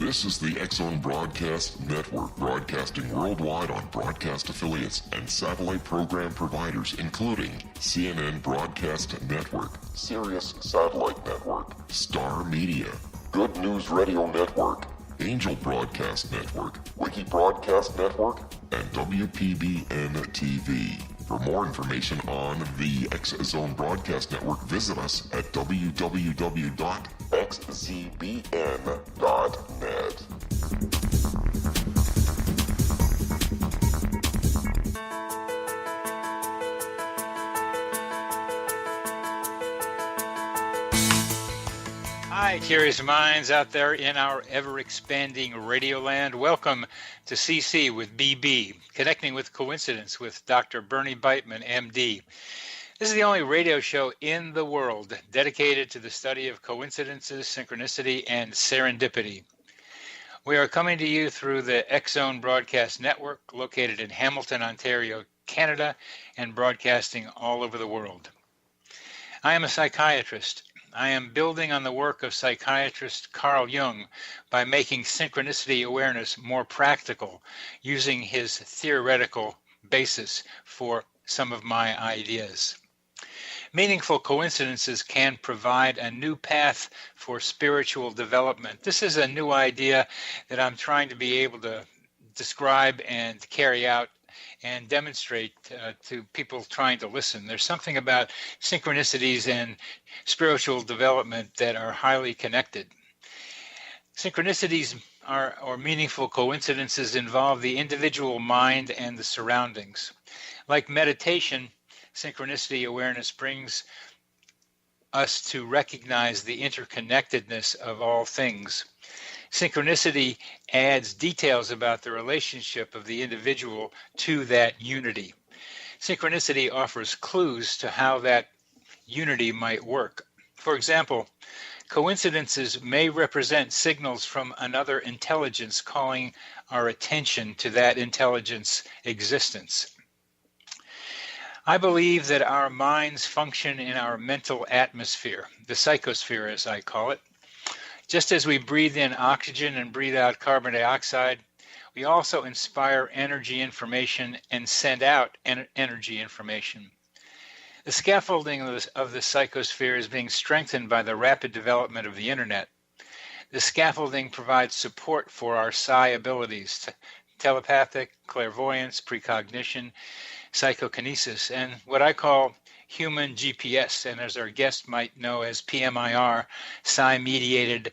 This is the X-Zone Broadcast Network, broadcasting worldwide on broadcast affiliates and satellite program providers, including CNN Broadcast Network, Sirius Satellite Network, Star Media, Good News Radio Network, Angel Broadcast Network, Wiki Broadcast Network, and WPBN TV. For more information on the X-Zone Broadcast Network, visit us at www.xzbn.net. Hi, curious minds out there in our ever-expanding radio land. Welcome to CC with BB, Connecting with Coincidence with Dr. Bernie Beitman, MD. This is the only radio show in the world dedicated to the study of coincidences, synchronicity, and serendipity. We are coming to you through the X-Zone Broadcast Network, located in Hamilton, Ontario, Canada, and broadcasting all over the world. I am a psychiatrist. I am building on the work of psychiatrist Carl Jung by making synchronicity awareness more practical, using his theoretical basis for some of my ideas. Meaningful coincidences can provide a new path for spiritual development. This is a new idea that I'm trying to be able to describe and carry out and demonstrate to people trying to listen. There's something about synchronicities and spiritual development that are highly connected. Synchronicities or meaningful coincidences involve the individual mind and the surroundings. Like meditation, synchronicity awareness brings us to recognize the interconnectedness of all things. Synchronicity adds details about the relationship of the individual to that unity. Synchronicity offers clues to how that unity might work. For example, coincidences may represent signals from another intelligence calling our attention to that intelligence existence. I believe that our minds function in our mental atmosphere, the psychosphere as I call it. Just as we breathe in oxygen and breathe out carbon dioxide, we also inspire energy information and send out energy information. The scaffolding of the psychosphere is being strengthened by the rapid development of the internet. The scaffolding provides support for our psi abilities, telepathic, clairvoyance, precognition, psychokinesis, and what I call human GPS, and as our guest might know as PMIR, psi-mediated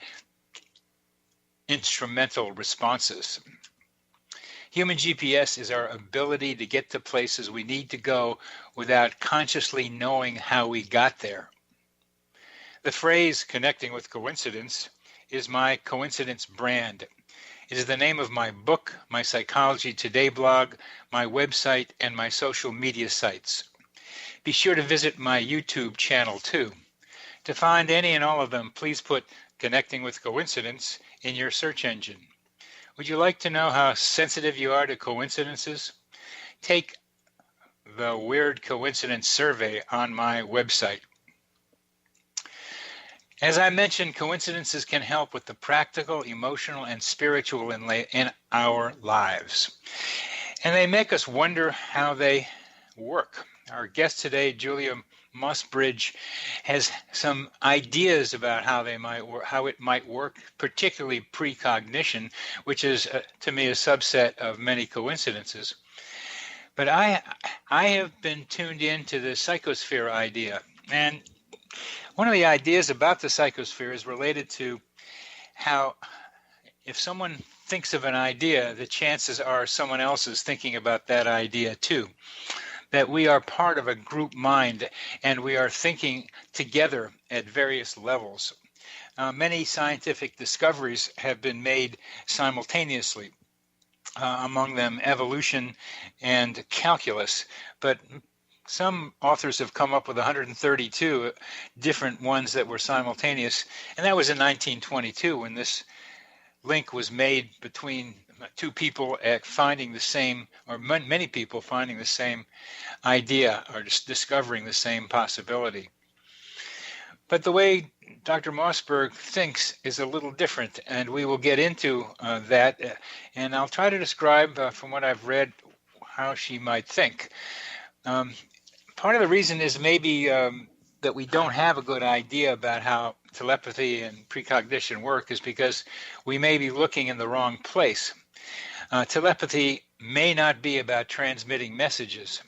instrumental responses. Human GPS is our ability to get to places we need to go without consciously knowing how we got there. The phrase connecting with coincidence is my coincidence brand. It is the name of my book, my Psychology Today blog, my website, and my social media sites. Be sure to visit my YouTube channel too. To find any and all of them, please put Connecting with Coincidence in your search engine. Would you like to know how sensitive you are to coincidences? Take the Weird Coincidence Survey on my website. As I mentioned, coincidences can help with the practical, emotional, and spiritual in our lives. And they make us wonder how they work. Our guest today, Julia Mossbridge, has some ideas about how it might work, particularly precognition, which is, to me, a subset of many coincidences. But I have been tuned into the psychosphere idea, and one of the ideas about the psychosphere is related to how if someone thinks of an idea, the chances are someone else is thinking about that idea too. That we are part of a group mind and we are thinking together at various levels. Many scientific discoveries have been made simultaneously, among them evolution and calculus, but some authors have come up with 132 different ones that were simultaneous, and that was in 1922 when this link was made between two people at finding the same, or many people finding the same idea or just discovering the same possibility. But the way Dr. Mossberg thinks is a little different, and we will get into that. And I'll try to describe, from what I've read, how she might think. Part of the reason is maybe that we don't have a good idea about how telepathy and precognition work is because we may be looking in the wrong place. Telepathy may not be about transmitting messages.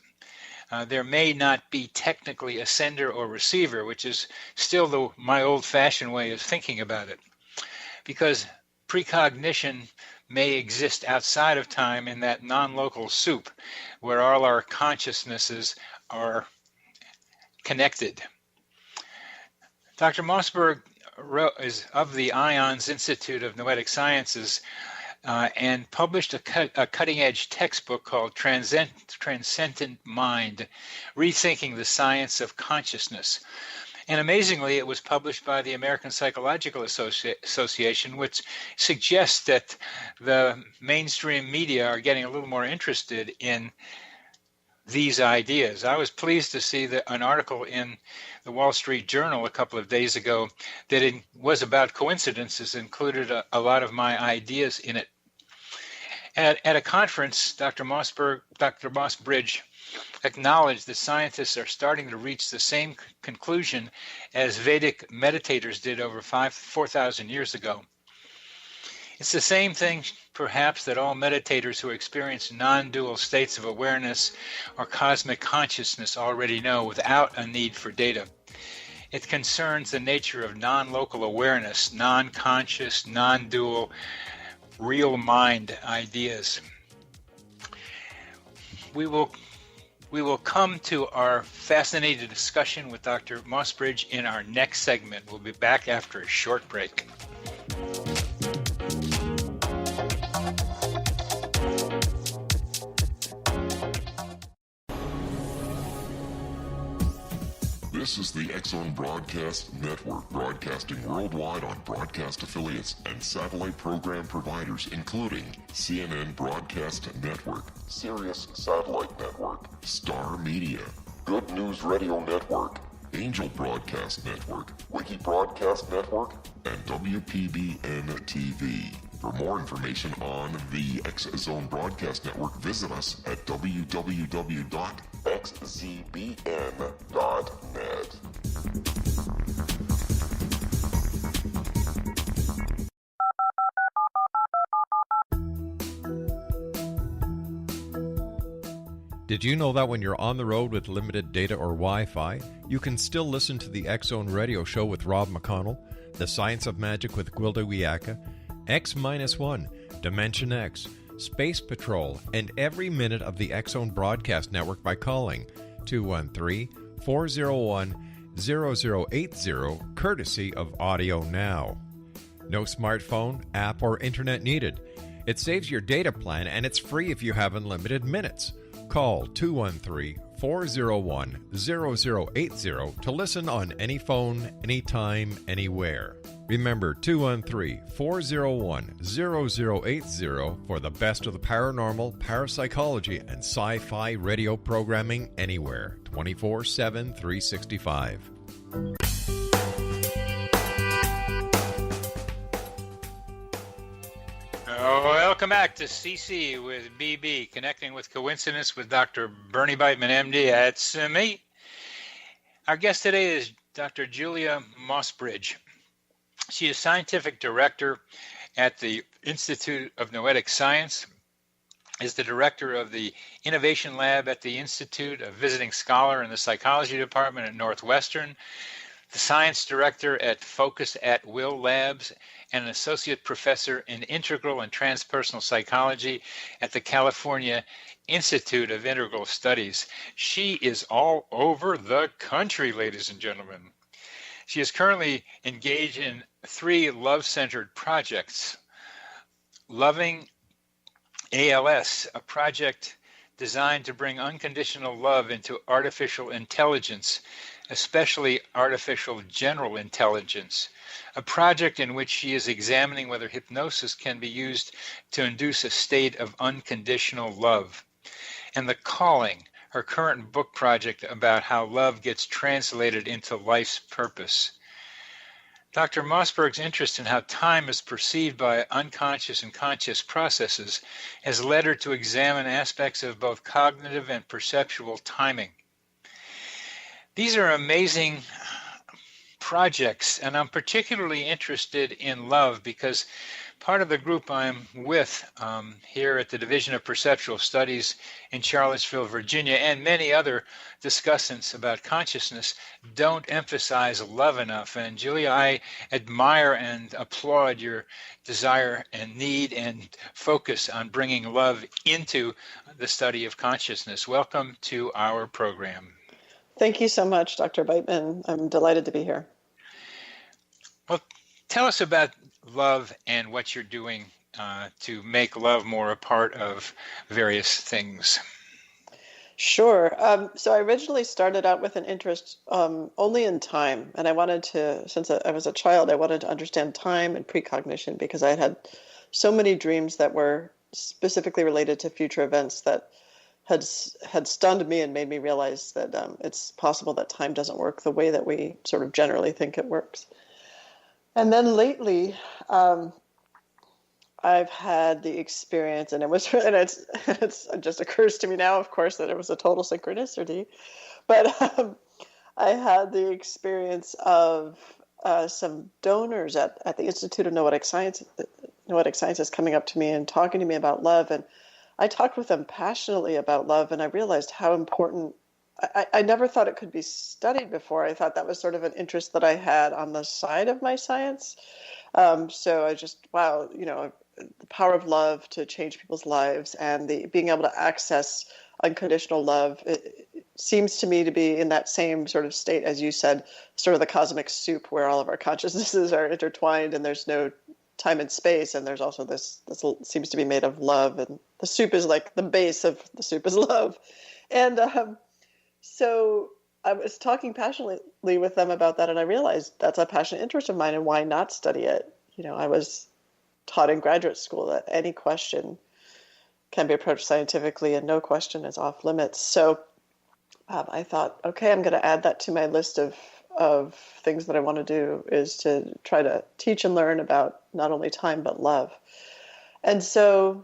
There may not be technically a sender or receiver, which is still my old-fashioned way of thinking about it, because precognition may exist outside of time in that non-local soup where all our consciousnesses are connected. Dr. Mossberg is of the IONS Institute of Noetic Sciences and published a cutting-edge textbook called Transcendent Mind, Rethinking the Science of Consciousness. And amazingly, it was published by the American Psychological Association, which suggests that the mainstream media are getting a little more interested in these ideas. I was pleased to see an article in the Wall Street Journal a couple of days ago that it was about coincidences, included a lot of my ideas in it. At a conference, Dr. Mossbridge acknowledged that scientists are starting to reach the same conclusion as Vedic meditators did over 4,000 years ago. It's the same thing, perhaps, that all meditators who experience non-dual states of awareness or cosmic consciousness already know without a need for data. It concerns the nature of non-local awareness, non-conscious, non-dual, real mind ideas. We will come to our fascinating discussion with Dr. Mossbridge in our next segment. We'll be back after a short break. This is the X-Zone Broadcast Network, broadcasting worldwide on broadcast affiliates and satellite program providers, including CNN Broadcast Network, Sirius Satellite Network, Star Media, Good News Radio Network, Angel Broadcast Network, Wiki Broadcast Network, and WPBN TV. For more information on the X-Zone Broadcast Network, visit us at www.xzbn.net. Did you know that when you're on the road with limited data or Wi-Fi, you can still listen to the X-Zone Radio Show with Rob McConnell, The Science of Magic with Gwilda Wiyaka, X-1, Dimension X, Space Patrol, and every minute of the X-Zone Broadcast Network by calling 213-401-0080, courtesy of Audio Now. No smartphone, app, or internet needed. It saves your data plan, and it's free if you have unlimited minutes. Call 213-401-0080 to listen on any phone, anytime, anywhere. Remember 213-401-0080 for the best of the paranormal, parapsychology, and sci-fi radio programming anywhere, 24/7, 365. Welcome back to CC with BB, Connecting with Coincidence with Dr. Bernie Beitman, MD. That's me. Our guest today is Dr. Julia Mossbridge. She is Scientific Director at the Institute of Noetic Science, is the Director of the Innovation Lab at the Institute, a visiting scholar in the Psychology Department at Northwestern, the Science Director at Focus at Will Labs, and an Associate Professor in Integral and Transpersonal Psychology at the California Institute of Integral Studies. She is all over the country, ladies and gentlemen. She is currently engaged in 3 love-centered projects. Loving ALS, a project designed to bring unconditional love into artificial intelligence, especially artificial general intelligence, a project in which she is examining whether hypnosis can be used to induce a state of unconditional love. And The Calling, her current book project about how love gets translated into life's purpose. Dr. Mossberg's interest in how time is perceived by unconscious and conscious processes has led her to examine aspects of both cognitive and perceptual timing. These are amazing projects, and I'm particularly interested in love because part of the group I'm with here at the Division of Perceptual Studies in Charlottesville, Virginia, and many other discussants about consciousness don't emphasize love enough. And Julia, I admire and applaud your desire and need and focus on bringing love into the study of consciousness. Welcome to our program. Thank you so much, Dr. Beitman. I'm delighted to be here. Well, tell us about love and what you're doing to make love more a part of various things. Sure. So I originally started out with an interest only in time. And I wanted to, since I was a child, I wanted to understand time and precognition because I had so many dreams that were specifically related to future events that had stunned me and made me realize that it's possible that time doesn't work the way that we sort of generally think it works. And then lately, I've had the experience, and it just occurs to me now, of course, that it was a total synchronicity. But I had the experience of some donors at the Institute of Noetic Sciences coming up to me and talking to me about love. And I talked with them passionately about love, and I realized how important. I never thought it could be studied before. I thought that was sort of an interest that I had on the side of my science. So I just, wow, the power of love to change people's lives and being able to access unconditional love, it seems to me to be in that same sort of state, as you said, sort of the cosmic soup where all of our consciousnesses are intertwined and there's no time and space. And there's also this seems to be made of love. And the soup is like the base of the soup is love. And so I was talking passionately with them about that, and I realized that's a passionate interest of mine, and why not study it? I was taught in graduate school that any question can be approached scientifically, and no question is off limits. So I thought, okay, I'm going to add that to my list of things that I want to do, is to try to teach and learn about not only time but love. And so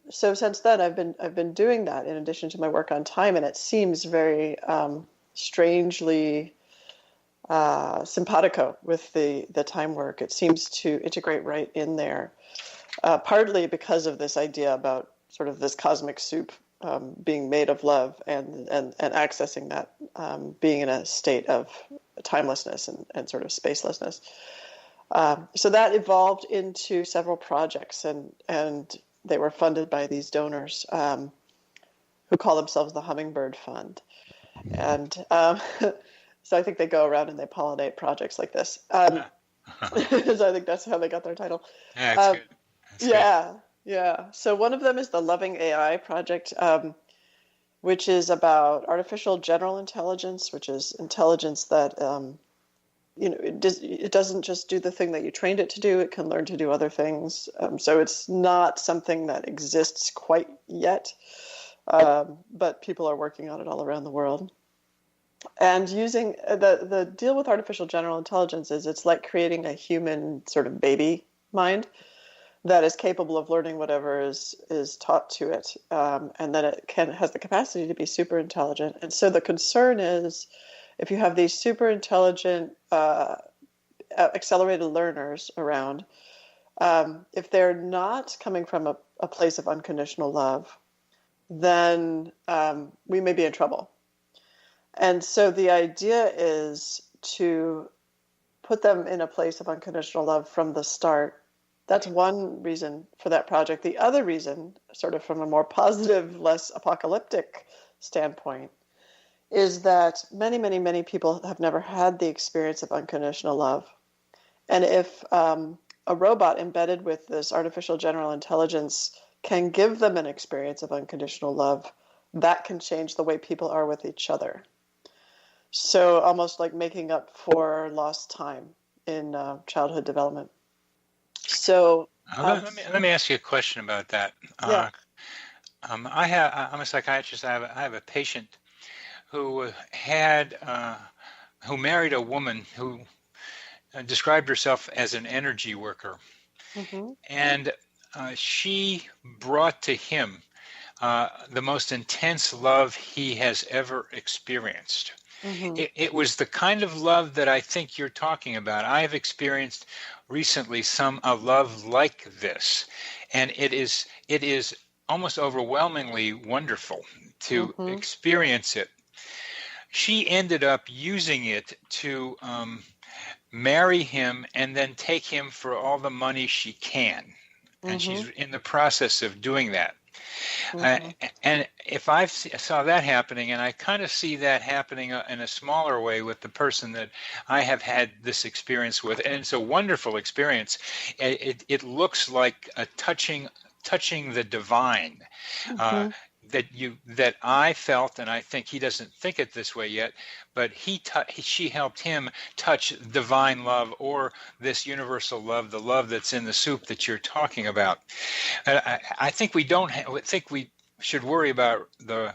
since then, I've been doing that in addition to my work on time, and it seems very strangely simpatico with the time work. It seems to integrate right in there, partly because of this idea about sort of this cosmic soup being made of love and accessing that, being in a state of timelessness and sort of spacelessness. So that evolved into several projects, and they were funded by these donors who call themselves the Hummingbird Fund. And so I think they go around and they pollinate projects like this. So I think that's how they got their title. Yeah, that's good. That's Yeah. So one of them is the Loving AI project, which is about artificial general intelligence, which is intelligence that it doesn't just do the thing that you trained it to do. It can learn to do other things. So it's not something that exists quite yet, but people are working on it all around the world. And using the deal with artificial general intelligence is it's like creating a human sort of baby mind that is capable of learning whatever is taught to it, and then it has the capacity to be super intelligent. And so the concern is, if you have these super intelligent, accelerated learners around, if they're not coming from a place of unconditional love, then we may be in trouble. And so the idea is to put them in a place of unconditional love from the start. That's one reason for that project. The other reason, sort of from a more positive, less apocalyptic standpoint, is that many, many, many people have never had the experience of unconditional love. And if a robot embedded with this artificial general intelligence can give them an experience of unconditional love, that can change the way people are with each other. So almost like making up for lost time in childhood development. So let me ask you a question about that. Yeah. I'm a psychiatrist. I have a patient who married a woman who described herself as an energy worker. Mm-hmm. And she brought to him the most intense love he has ever experienced. Mm-hmm. It was the kind of love that I think you're talking about. I've experienced recently a love like this, and it is almost overwhelmingly wonderful to Mm-hmm. experience it. She ended up using it to marry him and then take him for all the money she can. And she's in the process of doing that. And if I saw that happening, and I kind of see that happening in a smaller way with the person that I have had this experience with, and it's a wonderful experience. It looks like a touching the divine. That I felt, and I think he doesn't think it this way yet, but she helped him touch divine love, or this universal love, the love that's in the soup that you're talking about. I think we should worry about the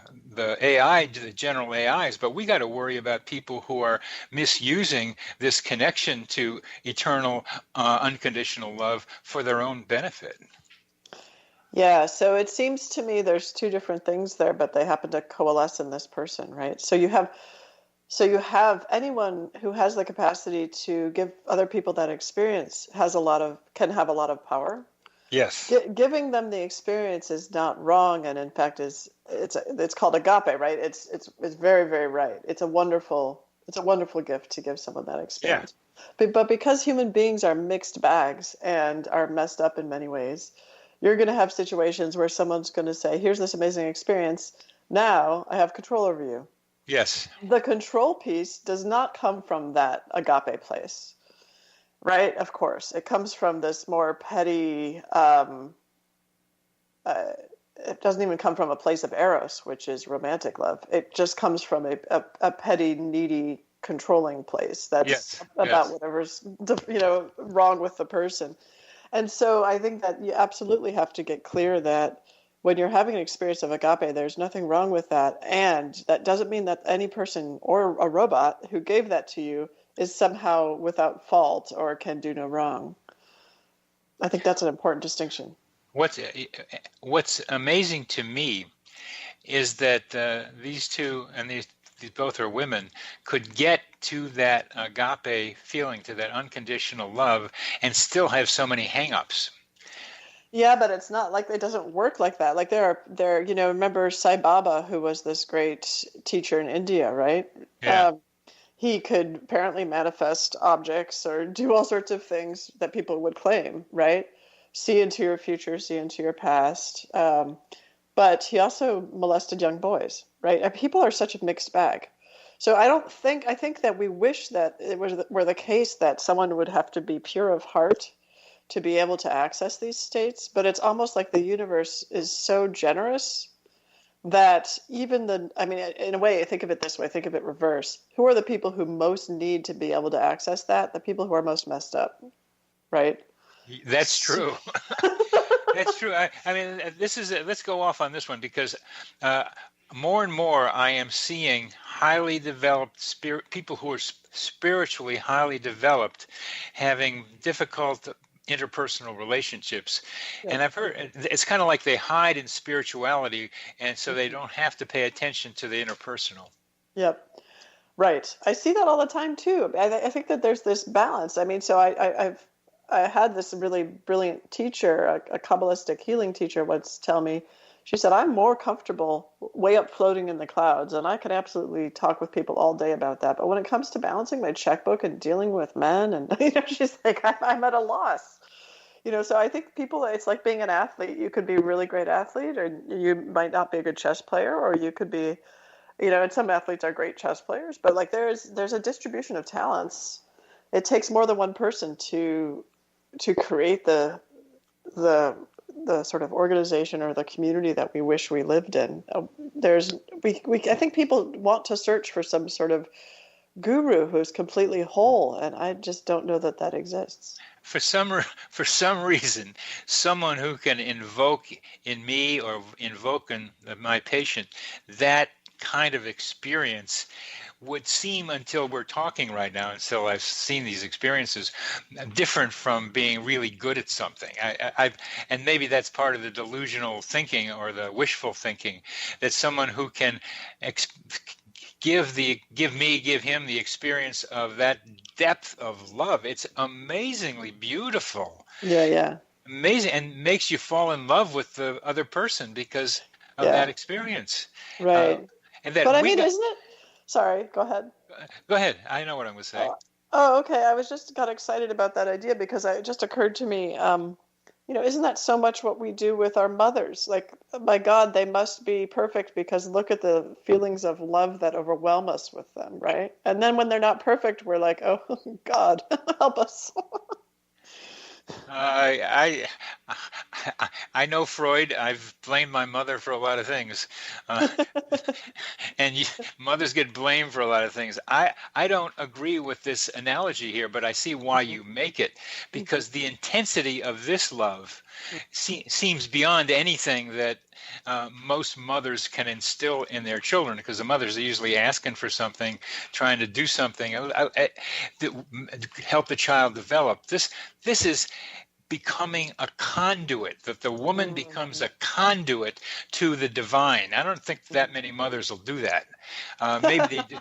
AI, the general AIs, but we got to worry about people who are misusing this connection to eternal, unconditional love for their own benefit. Yeah, so it seems to me there's two different things there, but they happen to coalesce in this person, right? So you have anyone who has the capacity to give other people that experience can have a lot of power. Yes. Giving them the experience is not wrong, and in fact it's called agape, right? It's very, very right. It's a wonderful gift to give someone that experience. Yeah. But because human beings are mixed bags and are messed up in many ways, you're going to have situations where someone's going to say, here's this amazing experience. Now I have control over you. Yes. The control piece does not come from that agape place, right? Of course. It comes from this more petty, it doesn't even come from a place of eros, which is romantic love. It just comes from a petty, needy, controlling place that's about whatever's wrong with the person. And so I think that you absolutely have to get clear that when you're having an experience of agape, there's nothing wrong with that. And that doesn't mean that any person or a robot who gave that to you is somehow without fault or can do no wrong. I think that's an important distinction. What's amazing to me is that these two, and these both are women, could get to that agape feeling, to that unconditional love, and still have so many hang-ups. Yeah, but it's not like it doesn't work like that. Like there, remember Sai Baba, who was this great teacher in India, right? Yeah. He could apparently manifest objects or do all sorts of things that people would claim, right? See into your future, see into your past. But he also molested young boys, right? And people are such a mixed bag. So I think that we wish that it were the case that someone would have to be pure of heart to be able to access these states. But it's almost like the universe is so generous that even in a way, think of it this way, think of it reverse. Who are the people who most need to be able to access that? The people who are most messed up, right? That's true. That's true. I mean, let's go off on this one, because more and more I am seeing highly developed people who are spiritually highly developed having difficult interpersonal relationships. Yeah. And I've heard it's kind of like they hide in spirituality, and so they don't have to pay attention to the interpersonal. Yep. Right. I see that all the time too. I think that there's this balance. I mean, so I had this really brilliant teacher, a Kabbalistic healing teacher, once tell me, she said, I'm more comfortable way up floating in the clouds, and I could absolutely talk with people all day about that. But when it comes to balancing my checkbook and dealing with men, and she's like, I'm at a loss. So I think people, it's like being an athlete. You could be a really great athlete, or you might not be a good chess player, or you could be, and some athletes are great chess players, but like there's a distribution of talents. It takes more than one person to create the sort of organization or the community that we wish we lived in. I think people want to search for some sort of guru who's completely whole, and I just don't know that exists. For some reason, someone who can invoke in me or invoke in my patient that kind of experience would seem, until we're talking right now, until I've seen these experiences, different from being really good at something. And maybe that's part of the delusional thinking or the wishful thinking, that someone who can give him the experience of that depth of love. It's amazingly beautiful. Yeah. Amazing, and makes you fall in love with the other person because of that experience. Right. And that but I mean, isn't it? Sorry, go ahead. Go ahead. I know what I'm going to say. Oh, okay. I was just got excited about that idea because it just occurred to me, isn't that so much what we do with our mothers? Like, my God, they must be perfect because look at the feelings of love that overwhelm us with them, right? And then when they're not perfect, we're like, oh, God, help us. I know Freud. I've blamed my mother for a lot of things, and mothers get blamed for a lot of things. I don't agree with this analogy here, but I see why you make it, because the intensity of this love seems beyond anything that most mothers can instill in their children, because the mothers are usually asking for something, trying to do something, help the child develop. This is becoming a conduit, that the woman becomes a conduit to the divine. I don't think that many mothers will do that. Maybe they do.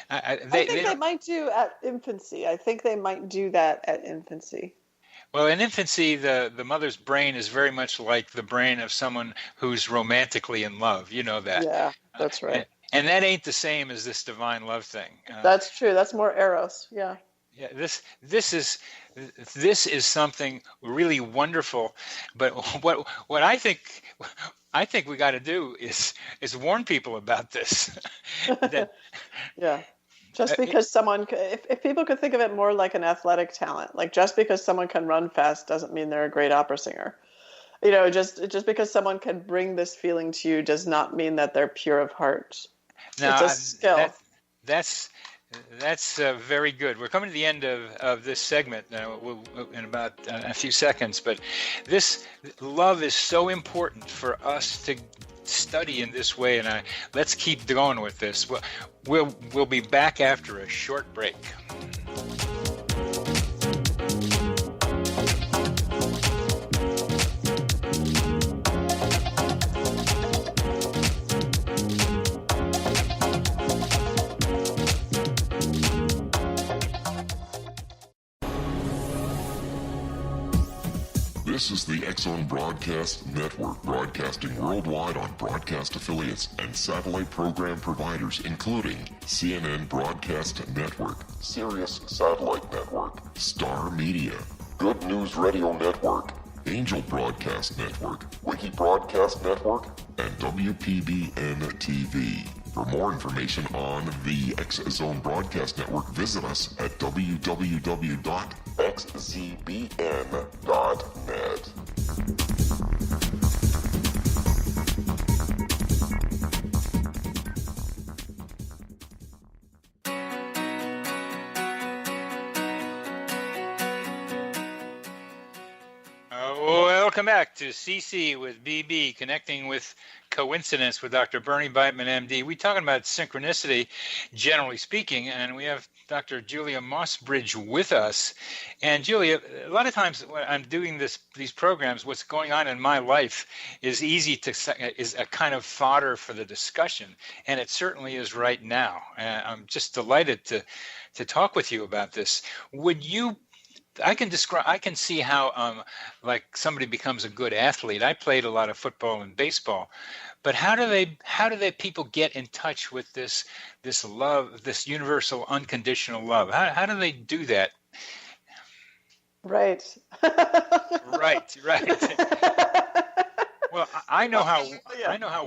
I think they might do at infancy. I think they might do that at infancy. Well, in infancy, the mother's brain is very much like the brain of someone who's romantically in love. You know that. Yeah, that's right. And that ain't the same as this divine love thing. That's true. That's more eros. Yeah. Yeah. This is something really wonderful. But what I think we got to do is warn people about this. Yeah. Just because if people could think of it more like an athletic talent, like just because someone can run fast doesn't mean they're a great opera singer. Just because someone can bring this feeling to you does not mean that they're pure of heart. Now, it's a skill. That's very good. We're coming to the end of this segment in about a few seconds, but this love is so important for us to study in this way, and let's keep going with this. We'll be back after a short break. This is the X-Zone Broadcast Network, broadcasting worldwide on broadcast affiliates and satellite program providers, including CNN Broadcast Network, Sirius Satellite Network, Star Media, Good News Radio Network, Angel Broadcast Network, Wiki Broadcast Network, and WPBN TV. For more information on the X-Zone Broadcast Network, visit us at www.xzbn.net. Welcome back to CC with BB, connecting with coincidence with Dr. Bernie Beitman, MD. We're talking about synchronicity, generally speaking, and we have Dr. Julia Mossbridge with us. And Julia, a lot of times when I'm doing these programs, what's going on in my life is a kind of fodder for the discussion, and it certainly is right now. And I'm just delighted to talk with you about this. I can see how like somebody becomes a good athlete. I played a lot of football and baseball, but how do people get in touch with this love, this universal unconditional love? How do they do that? Right. Right. Well, I know how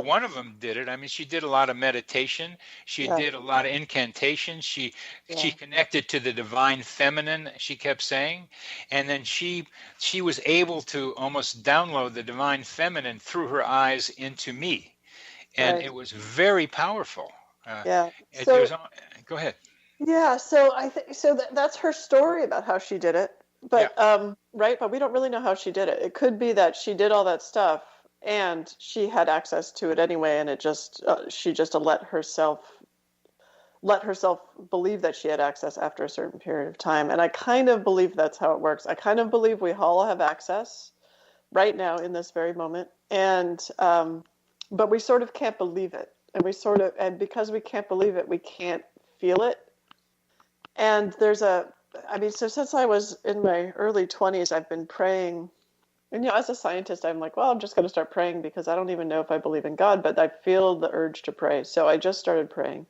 one of them did it. I mean, she did a lot of meditation. She did a lot of incantations. She connected to the divine feminine, she kept saying. And then she was able to almost download the divine feminine through her eyes into me. And it was very powerful. Go ahead. Yeah, so I think that's her story about how she did it. But but we don't really know how she did it. It could be that she did all that stuff and she had access to it anyway, and it just she just let herself let herself believe that she had access after a certain period of time. And I kind of believe that's how it works. I kind of believe we all have access right now in this very moment. And, but we sort of can't believe it. And because we can't believe it, we can't feel it. And so since I was in my early 20s, I've been praying. And, as a scientist, I'm like, well, I'm just going to start praying because I don't even know if I believe in God, but I feel the urge to pray. So I just started praying.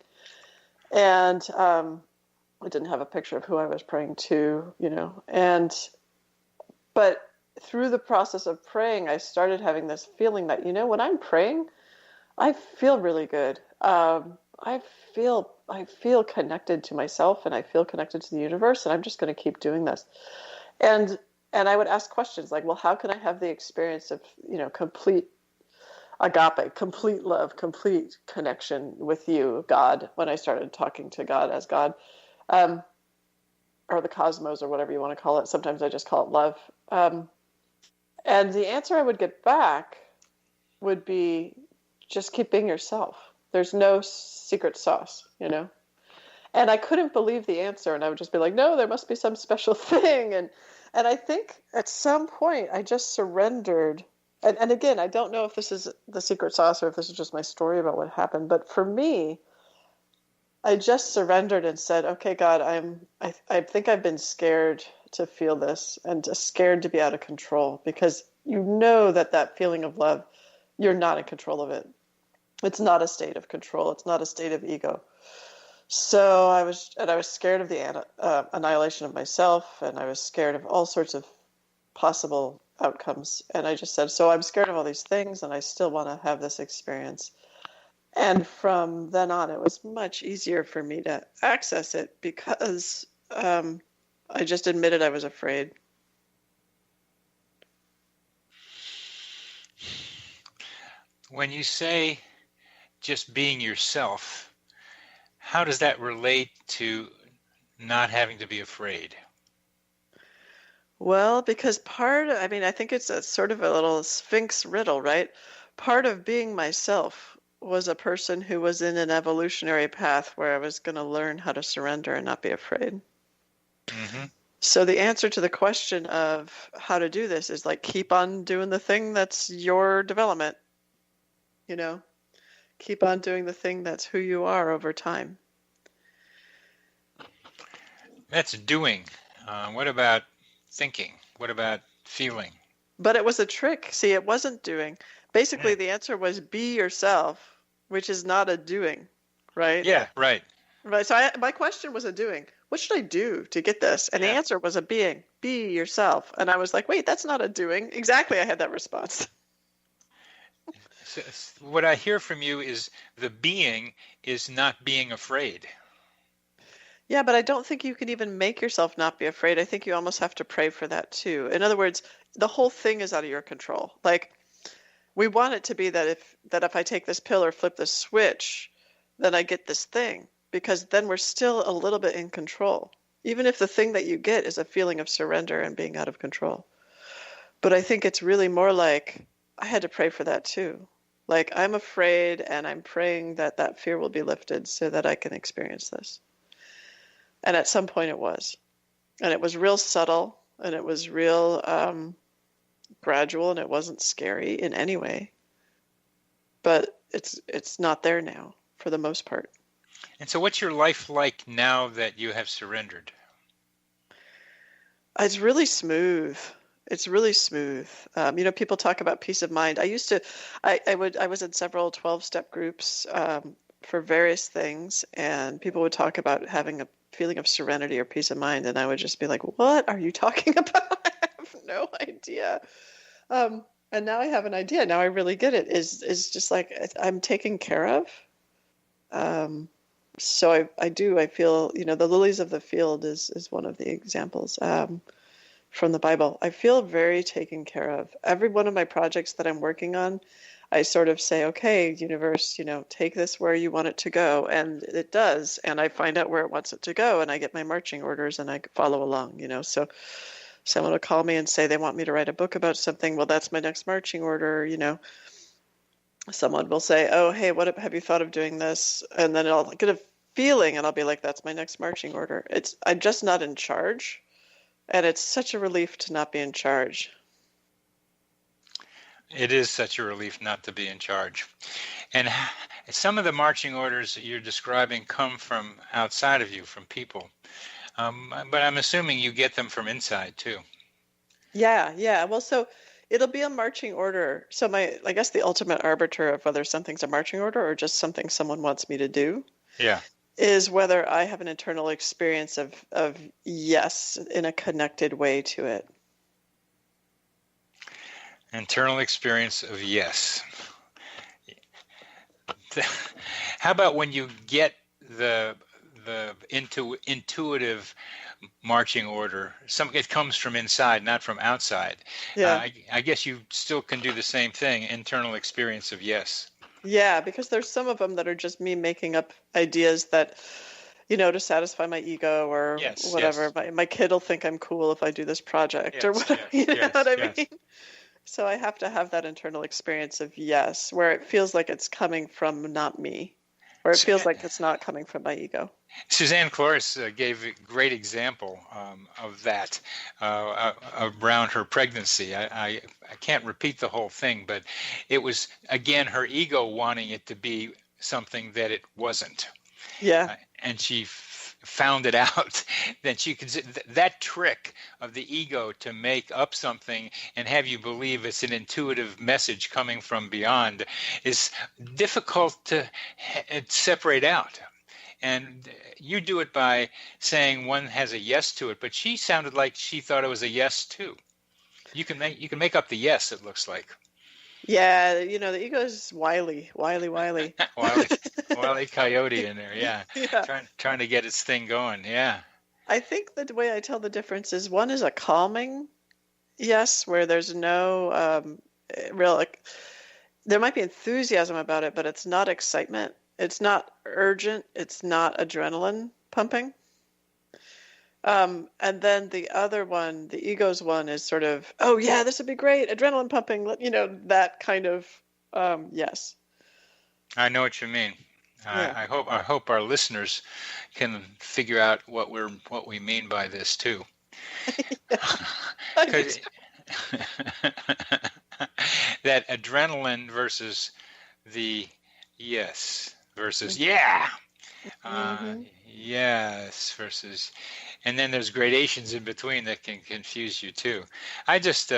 And I didn't have a picture of who I was praying to, but through the process of praying, I started having this feeling that, when I'm praying, I feel really good. I feel connected to myself, and I feel connected to the universe, and I'm just going to keep doing this. And I would ask questions like, well, how can I have the experience of, complete agape, complete love, complete connection with you, God, when I started talking to God as God, or the cosmos, or whatever you want to call it. Sometimes I just call it love. And the answer I would get back would be, just keep being yourself. There's no secret sauce, And I couldn't believe the answer. And I would just be like, no, there must be some special thing. And I think at some point I just surrendered. And again, I don't know if this is the secret sauce or if this is just my story about what happened. But for me, I just surrendered and said, okay, God, I think I've been scared to feel this and scared to be out of control, because that feeling of love, you're not in control of it. It's not a state of control. It's not a state of ego. So I was scared of the annihilation of myself, and I was scared of all sorts of possible outcomes. And I just said, so I'm scared of all these things, and I still want to have this experience. And from then on, it was much easier for me to access it because I just admitted I was afraid. When you say just being yourself, how does that relate to not having to be afraid? Well, because I think it's a sort of a little Sphinx riddle, right? Part of being myself was a person who was in an evolutionary path where I was going to learn how to surrender and not be afraid. Mm-hmm. So the answer to the question of how to do this is like, keep on doing the thing that's your development. Keep on doing the thing that's who you are over time. That's doing. What about thinking? What about feeling? But it was a trick. See, it wasn't doing. Basically, the answer was be yourself, which is not a doing, right? Yeah, right. Right. So my question was a doing. What should I do to get this? And the answer was a being. Be yourself. And I was like, wait, that's not a doing. Exactly. I had that response. So what I hear from you is the being is not being afraid. Yeah, but I don't think you can even make yourself not be afraid. I think you almost have to pray for that too. In other words, the whole thing is out of your control. Like, we want it to be that if I take this pill or flip this switch, then I get this thing, because then we're still a little bit in control, even if the thing that you get is a feeling of surrender and being out of control. But I think it's really more like I had to pray for that too. Like, I'm afraid, and I'm praying that fear will be lifted so that I can experience this. And at some point it was. And it was real subtle, and it was real gradual, and it wasn't scary in any way. But it's not there now, for the most part. And so what's your life like now that you have surrendered? It's really smooth. It's really smooth. People talk about peace of mind. I was in several 12-step groups for various things, and people would talk about having a feeling of serenity or peace of mind, and I would just be like, what are you talking about? I have no idea. And now I have an idea. Now I really get it. Is just like I'm taken care of. So I feel, the lilies of the field is one of the examples from the Bible. I feel very taken care of. Every one of my projects that I'm working on, I sort of say, okay, universe, take this where you want it to go. And it does. And I find out where it wants it to go, and I get my marching orders and I follow along, So someone will call me and say they want me to write a book about something. Well, that's my next marching order, Someone will say, oh, hey, what have you thought of doing this? And then I'll get a feeling, and I'll be like, that's my next marching order. I'm just not in charge, and it's such a relief to not be in charge. It is such a relief not to be in charge. And some of the marching orders that you're describing come from outside of you, from people. But I'm assuming you get them from inside too. Yeah. Well, so it'll be a marching order. So I guess the ultimate arbiter of whether something's a marching order or just something someone wants me to do. Yeah. Is whether I have an internal experience of yes in a connected way to it. Internal experience of yes. How about when you get the intuitive marching order? It comes from inside, not from outside. Yeah. I guess you still can do the same thing. Internal experience of yes. Yeah, because there's some of them that are just me making up ideas that, to satisfy my ego or whatever. Yes. My kid will think I'm cool if I do this project or whatever. You know what I mean? So I have to have that internal experience of yes, where it feels like it's coming from not me, or it feels like it's not coming from my ego. Suzanne Cloris gave a great example of that around her pregnancy. I can't repeat the whole thing, but it was, again, her ego wanting it to be something that it wasn't. Yeah. And she found it out. Then she could, that trick of the ego to make up something and have you believe it's an intuitive message coming from beyond is difficult to separate out. And you do it by saying one has a yes to it, but she sounded like she thought it was a yes too. You can make up the yes, it looks like. Yeah, the ego is wily. Wily coyote in there, yeah. Trying to get its thing going, yeah. I think the way I tell the difference is one is a calming yes, where there's no there might be enthusiasm about it, but it's not excitement. It's not urgent. It's not adrenaline pumping. And then the other one, the ego's one, is sort of, oh yeah, this would be great, adrenaline pumping, that kind of yes. I know what you mean. Yeah. I hope our listeners can figure out what we mean by this too. That adrenaline versus the yes versus yes versus, and then there's gradations in between that can confuse you too. I just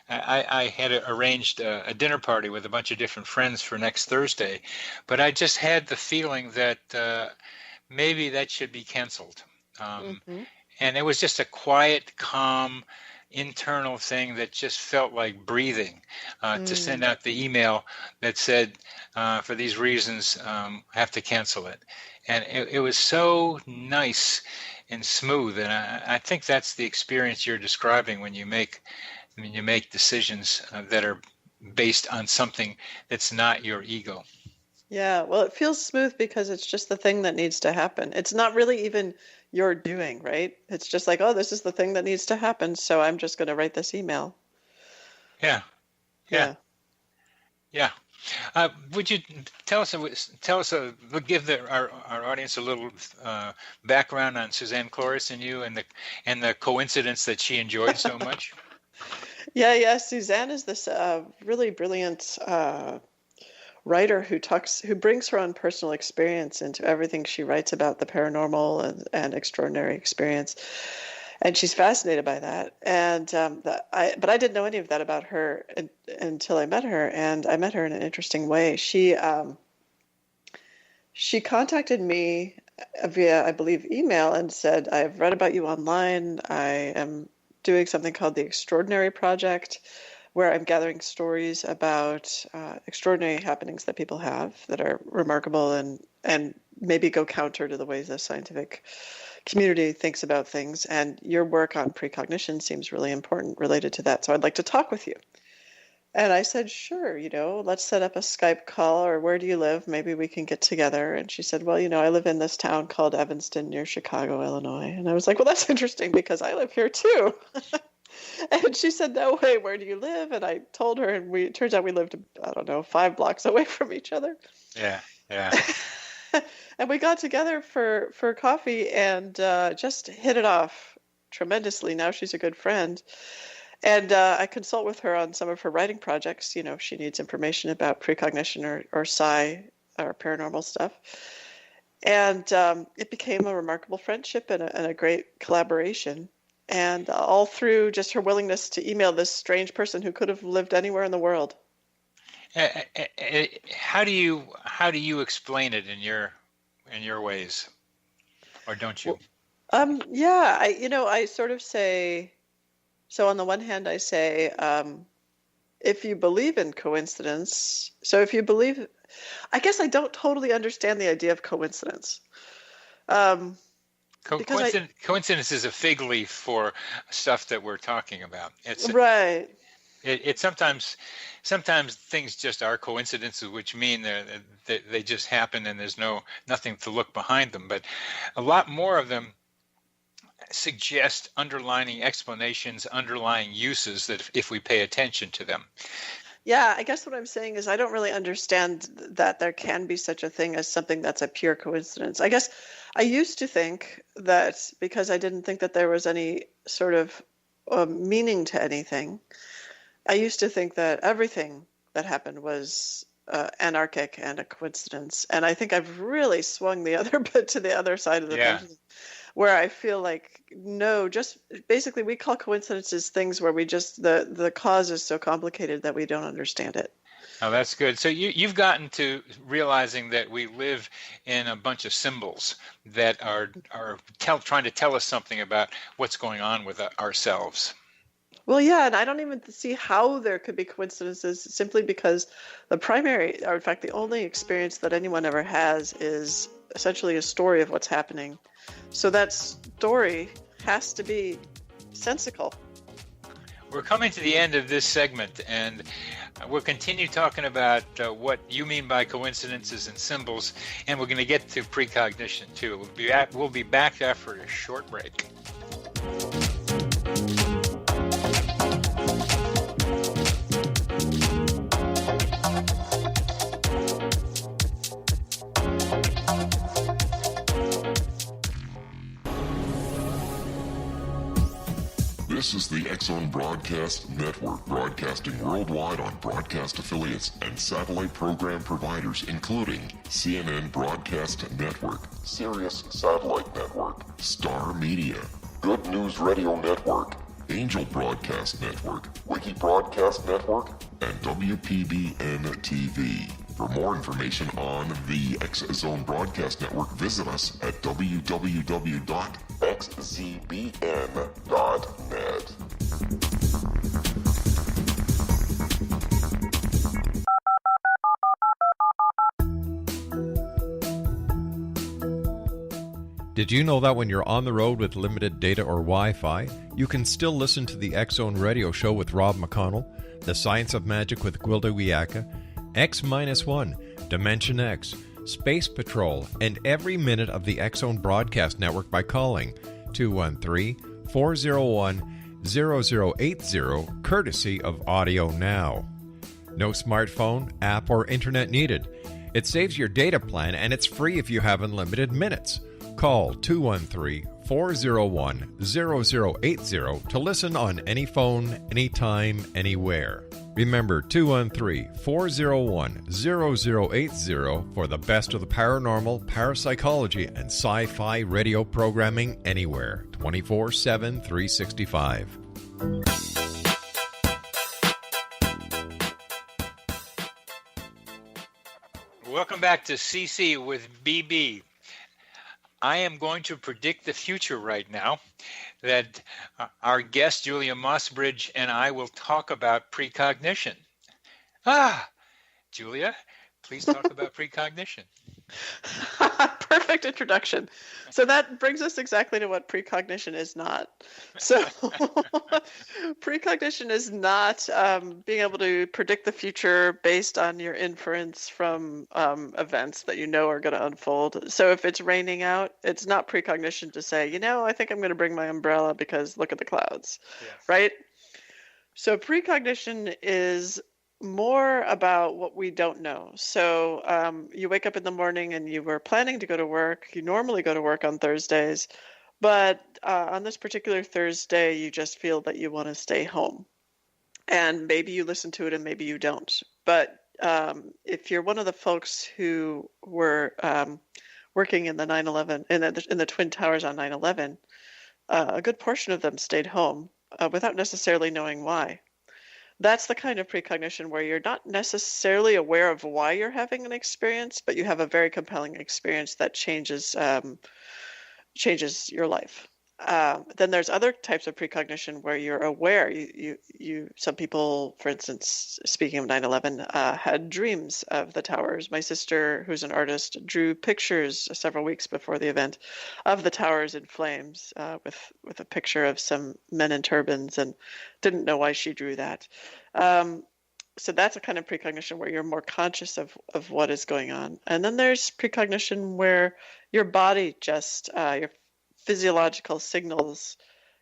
I had arranged a dinner party with a bunch of different friends for next Thursday, but I just had the feeling that maybe that should be canceled. And it was just a quiet, calm, internal thing that just felt like breathing to send out the email that said, for these reasons, have to cancel it. And it was so nice and smooth. And I think that's the experience you're describing when you make decisions that are based on something that's not your ego. Yeah, well, it feels smooth because it's just the thing that needs to happen. It's not really even your doing, right? It's just like, oh, this is the thing that needs to happen, so I'm just going to write this email. Yeah. Would you tell us, give our audience a little background on Suzanne Cloris and you, and the coincidence that she enjoyed so much? Yeah. Suzanne is this really brilliant writer who brings her own personal experience into everything she writes about the paranormal and extraordinary experience. And she's fascinated by that. And but I didn't know any of that about her until I met her. And I met her in an interesting way. She contacted me via, I believe, email and said, I've read about you online. I am doing something called the Extraordinary Project, where I'm gathering stories about extraordinary happenings that people have that are remarkable and maybe go counter to the ways the scientific community thinks about things. And your work on precognition seems really important related to that. So I'd like to talk with you. And I said, sure, let's set up a Skype call, or where do you live? Maybe we can get together. And she said, well, I live in this town called Evanston near Chicago, Illinois. And I was like, well, that's interesting because I live here too. And she said, no way, where do you live? And I told her, and it turns out we lived, 5 blocks away from each other. Yeah. and we got together for coffee and just hit it off tremendously. Now she's a good friend. And I consult with her on some of her writing projects. You know, if she needs information about precognition or psi or paranormal stuff. And it became a remarkable friendship and a great collaboration. And all through just her willingness to email this strange person who could have lived anywhere in the world. How do you explain it in your ways, or don't you? Yeah, I sort of say. So on the one hand, I say, if you believe in coincidence, so if you believe, I guess I don't totally understand the idea of coincidence. Coincidence is a fig leaf for stuff that we're talking about. It's right. It sometimes things just are coincidences, which mean they just happen and there's nothing to look behind them. But a lot more of them suggest underlying explanations, underlying uses that if we pay attention to them. Yeah, I guess what I'm saying is I don't really understand that there can be such a thing as something that's a pure coincidence. I guess I used to think that because I didn't think that there was any sort of meaning to anything, I used to think that everything that happened was anarchic and a coincidence. And I think I've really swung the other bit to the other side of the pendulum, where I feel like, no, just basically we call coincidences things where we just, the cause is so complicated that we don't understand it. Oh, that's good. So you've gotten to realizing that we live in a bunch of symbols that are trying to tell us something about what's going on with ourselves. Well, yeah, and I don't even see how there could be coincidences, simply because the primary, or in fact, the only experience that anyone ever has is essentially a story of what's happening. So that story has to be sensical. We're coming to the end of this segment, and we'll continue talking about what you mean by coincidences and symbols, and we're going to get to precognition too. We'll be back after a short break. This is the X-Zone Broadcast Network, broadcasting worldwide on broadcast affiliates and satellite program providers, including CNN Broadcast Network, Sirius Satellite Network, Star Media, Good News Radio Network, Angel Broadcast Network, Wiki Broadcast Network, and WPBN TV. For more information on the X-Zone Broadcast Network, visit us at www.xzbn.net. Did you know that when you're on the road with limited data or Wi-Fi, you can still listen to the X-Zone Radio Show with Rob McConnell, The Science of Magic with Gwilda Wiyaka, X-1, Dimension X, Space Patrol, and every minute of the X-Zone Broadcast Network by calling 213-401-0080, courtesy of Audio Now. No smartphone, app, or internet needed. It saves your data plan, and it's free if you have unlimited minutes. Call 213-401-0080 to listen on any phone, anytime, anywhere. Remember 213-401-0080 for the best of the paranormal, parapsychology, and sci-fi radio programming anywhere, 24/7, 365. Welcome back to CC with BB. I am going to predict the future right now, that our guest, Julia Mossbridge, and I will talk about precognition. Julia, please talk about precognition. Perfect introduction. So that brings us exactly to what precognition is not. So precognition is not being able to predict the future based on your inference from events that you know are going to unfold. So if it's raining out, it's not precognition to say, I think I'm going to bring my umbrella because look at the clouds, right? So precognition is more about what we don't know. So you wake up in the morning and you were planning to go to work. You normally go to work on Thursdays, but on this particular Thursday, you just feel that you want to stay home. And maybe you listen to it and maybe you don't. But if you're one of the folks who were working in the 9/11 in the Twin Towers on 9/11, a good portion of them stayed home without necessarily knowing why. That's the kind of precognition where you're not necessarily aware of why you're having an experience, but you have a very compelling experience that changes your life. Then there's other types of precognition where you're aware. Some people, for instance, speaking of 9/11, had dreams of the towers. My sister, who's an artist, drew pictures several weeks before the event of the towers in flames with a picture of some men in turbans, and didn't know why she drew that. So that's a kind of precognition where you're more conscious of what is going on. And then there's precognition where your body just, your physiological signals,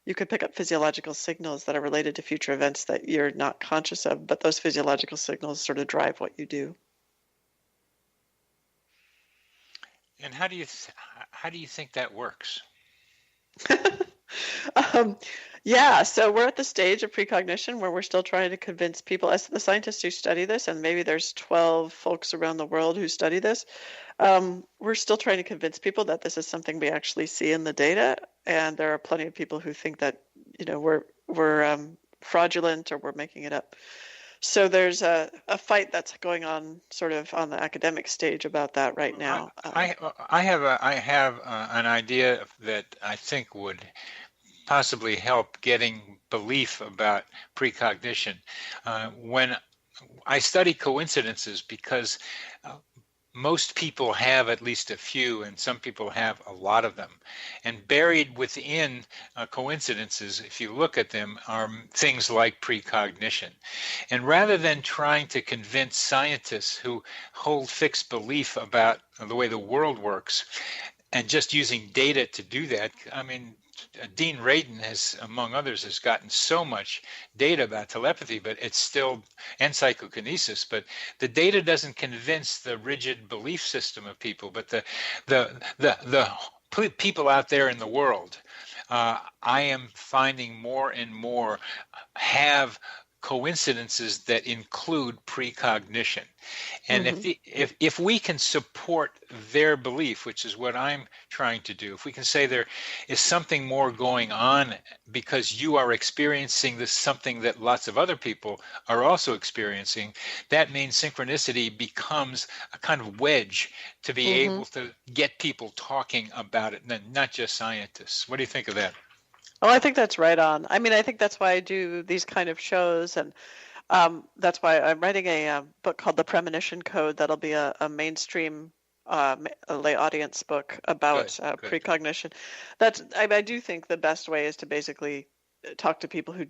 you could pick up physiological signals that are related to future events that you're not conscious of, but those physiological signals sort of drive what you do. And how do you think that works? Yeah, so we're at the stage of precognition where we're still trying to convince people, as the scientists who study this, and maybe there's 12 folks around the world who study this, we're still trying to convince people that this is something we actually see in the data, and there are plenty of people who think that, we're fraudulent or we're making it up. So there's a fight that's going on sort of on the academic stage about that right now. I have an idea that I think would possibly help getting belief about precognition. When I study coincidences, because most people have at least a few, and some people have a lot of them. And buried within coincidences, if you look at them, are things like precognition. And rather than trying to convince scientists who hold fixed belief about the way the world works, and just using data to do that, I mean, Dean Radin has, among others, has gotten so much data about telepathy, but it's still, and psychokinesis, but the data doesn't convince the rigid belief system of people, but the people out there in the world, I am finding more and more have coincidences that include precognition. And if we can support their belief, which is what I'm trying to do, if we can say there is something more going on because you are experiencing this something that lots of other people are also experiencing, that means synchronicity becomes a kind of wedge to be able to get people talking about it, not just scientists. What do you think of that? Oh, I think that's right on. I mean, I think that's why I do these kind of shows, and that's why I'm writing a book called The Premonition Code that'll be a mainstream a lay audience book about precognition. I do think the best way is to basically talk to people who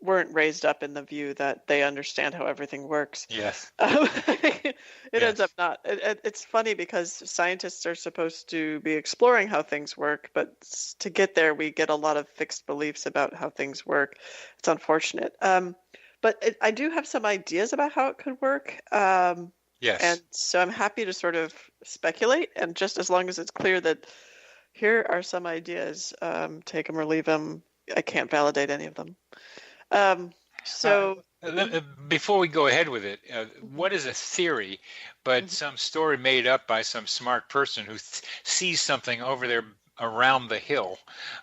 weren't raised up in the view that they understand how everything works. Yes. It ends up not. It's funny because scientists are supposed to be exploring how things work, but to get there, we get a lot of fixed beliefs about how things work. It's unfortunate. But I do have some ideas about how it could work. Yes. And so I'm happy to sort of speculate, and just as long as it's clear that here are some ideas, take them or leave them. I can't validate any of them. Before we go ahead with it, what is a theory, but some story made up by some smart person who sees something over there around the hill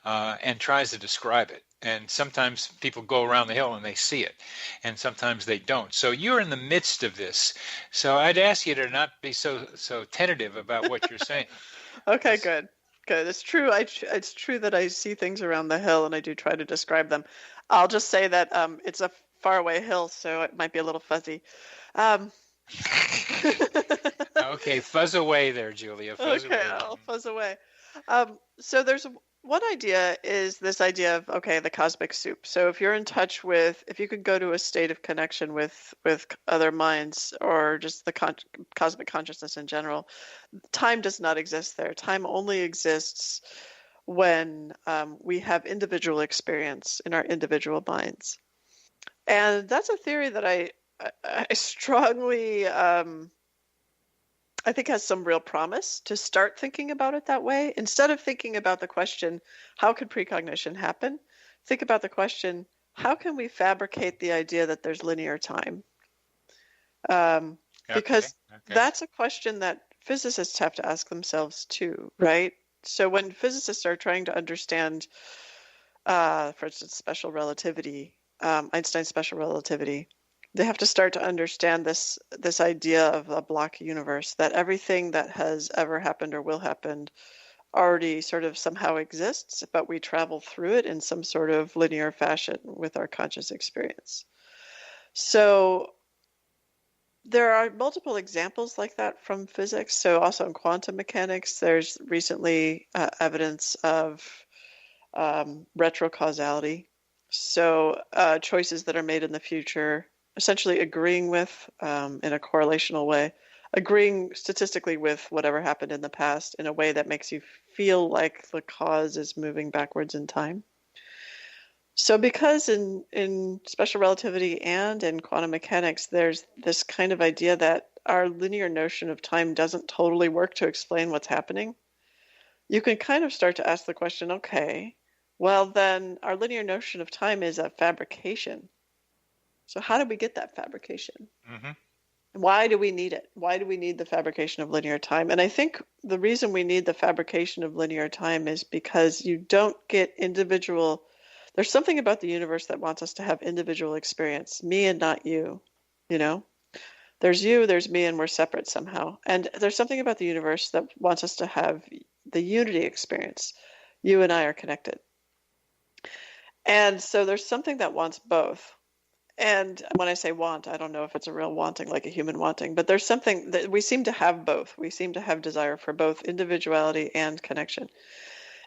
and tries to describe it? And sometimes people go around the hill and they see it, and sometimes they don't. So you're in the midst of this. So I'd ask you to not be so tentative about what you're saying. Okay, good. It's true. It's true that I see things around the hill, and I do try to describe them. I'll just say that it's a faraway hill, so it might be a little fuzzy. Okay, fuzz away there, Julia. Fuzz away. I'll fuzz away. So there's one idea is this idea of, the cosmic soup. So if you're in touch with, if you could go to a state of connection with other minds, or just the cosmic consciousness in general, time does not exist there. Time only exists when we have individual experience in our individual minds. And that's a theory that I strongly, I think has some real promise to start thinking about it that way. Instead of thinking about the question, how could precognition happen? Think about the question, how can we fabricate the idea that there's linear time? Because that's a question that physicists have to ask themselves too, right? So when physicists are trying to understand, for instance, special relativity, Einstein's special relativity, they have to start to understand this idea of a block universe, that everything that has ever happened or will happen already sort of somehow exists, but we travel through it in some sort of linear fashion with our conscious experience. So there are multiple examples like that from physics. So also in quantum mechanics, there's recently evidence of retrocausality. So choices that are made in the future, essentially agreeing with, in a correlational way, agreeing statistically with whatever happened in the past in a way that makes you feel like the cause is moving backwards in time. So because in special relativity and in quantum mechanics, there's this kind of idea that our linear notion of time doesn't totally work to explain what's happening, you can kind of start to ask the question, okay, well then our linear notion of time is a fabrication. So how did we get that fabrication? Mm-hmm. Why do we need it? Why do we need the fabrication of linear time? And I think the reason we need the fabrication of linear time is because you don't get individual. There's something about the universe that wants us to have individual experience, me and not you, you know? There's you, there's me, and we're separate somehow. And there's something about the universe that wants us to have the unity experience. You and I are connected. And so there's something that wants both. And when I say want, I don't know if it's a real wanting, like a human wanting, but there's something that we seem to have both. We seem to have desire for both individuality and connection.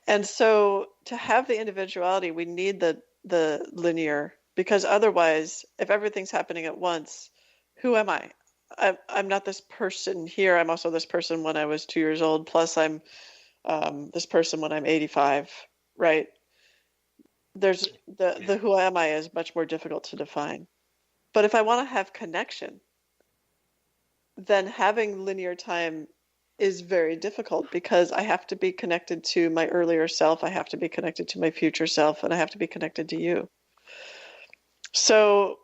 And so to have the individuality, we need the linear, because otherwise, if everything's happening at once, who am I? I'm not this person here. I'm also this person when I was 2 years old, plus I'm this person when I'm 85, right? There's the who am I is much more difficult to define. But if I want to have connection, then having linear time is very difficult, because I have to be connected to my earlier self, I have to be connected to my future self, and I have to be connected to you. So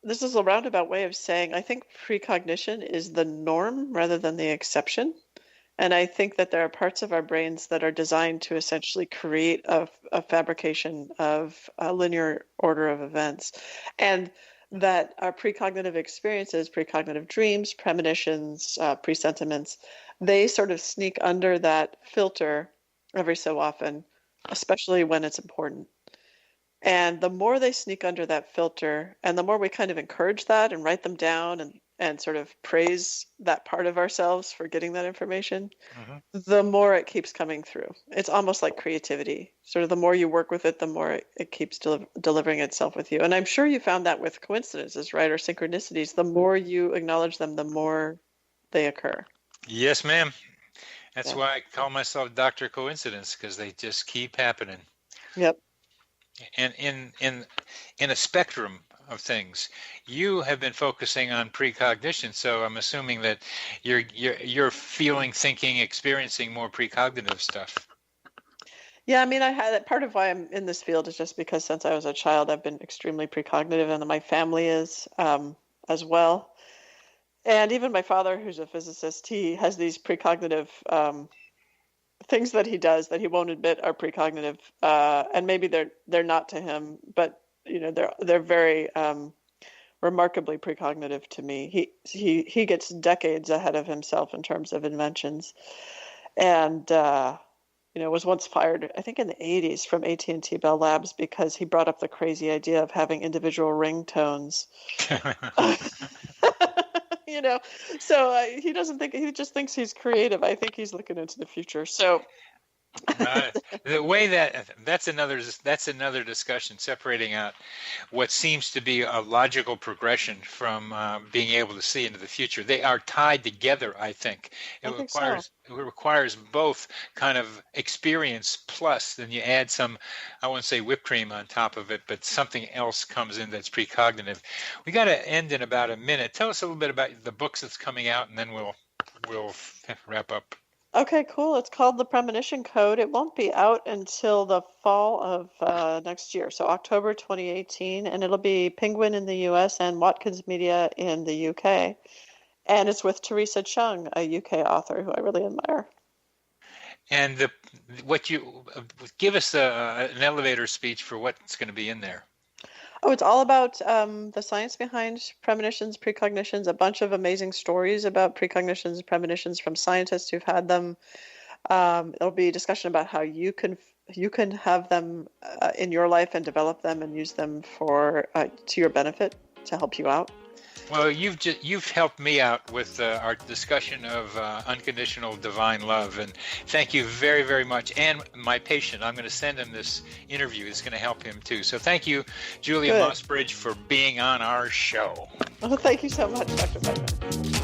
this is a roundabout way of saying I think precognition is the norm rather than the exception. And I think that there are parts of our brains that are designed to essentially create a fabrication of a linear order of events. And that our precognitive experiences, precognitive dreams, premonitions, presentiments, they sort of sneak under that filter every so often, especially when it's important. And the more they sneak under that filter, and the more we kind of encourage that and write them down and sort of praise that part of ourselves for getting that information, the more it keeps coming through. It's almost like creativity. Sort of the more you work with it, the more it keeps delivering itself with you. And I'm sure you found that with coincidences, right? Or synchronicities. The more you acknowledge them, the more they occur. Yes, ma'am. That's why I call myself Dr. Coincidence, because they just keep happening. Yep. And in a spectrum of things, you have been focusing on precognition, so I'm assuming that you're feeling, thinking, experiencing more precognitive stuff. Yeah, I mean, I had part of why I'm in this field is just because since I was a child, I've been extremely precognitive, and my family is as well. And even my father, who's a physicist, he has these precognitive things that he does that he won't admit are precognitive, and maybe they're not to him, but you know they're very remarkably precognitive to me. He gets decades ahead of himself in terms of inventions, and was once fired, I think in the 80s, from AT&T Bell Labs because he brought up the crazy idea of having individual ringtones. So he doesn't think, he just thinks he's creative. I think he's looking into the future. So The way that's another discussion, separating out what seems to be a logical progression from being able to see into the future. They are tied together, I think. I think so. It requires both kind of experience plus then you add some, I won't say whipped cream on top of it, but something else comes in that's precognitive. We got to end in about a minute. Tell us a little bit about the books that's coming out, and then we'll wrap up. Okay, cool. It's called the Premonition Code. It won't be out until the fall of next year, so October 2018, and it'll be Penguin in the US and Watkins Media in the UK. And it's with Teresa Chung, a UK author who I really admire. And give us an elevator speech for what's going to be in there. Oh, it's all about the science behind premonitions, precognitions, a bunch of amazing stories about precognitions, premonitions from scientists who've had them. There'll be a discussion about how you can have them in your life and develop them and use them for to your benefit to help you out. Well, you've helped me out with our discussion of unconditional divine love, and thank you very, very much. And my patient, I'm going to send him this interview. It's going to help him too. So thank you, Julia Mossbridge, for being on our show. Well, thank you so much, Dr. Putman.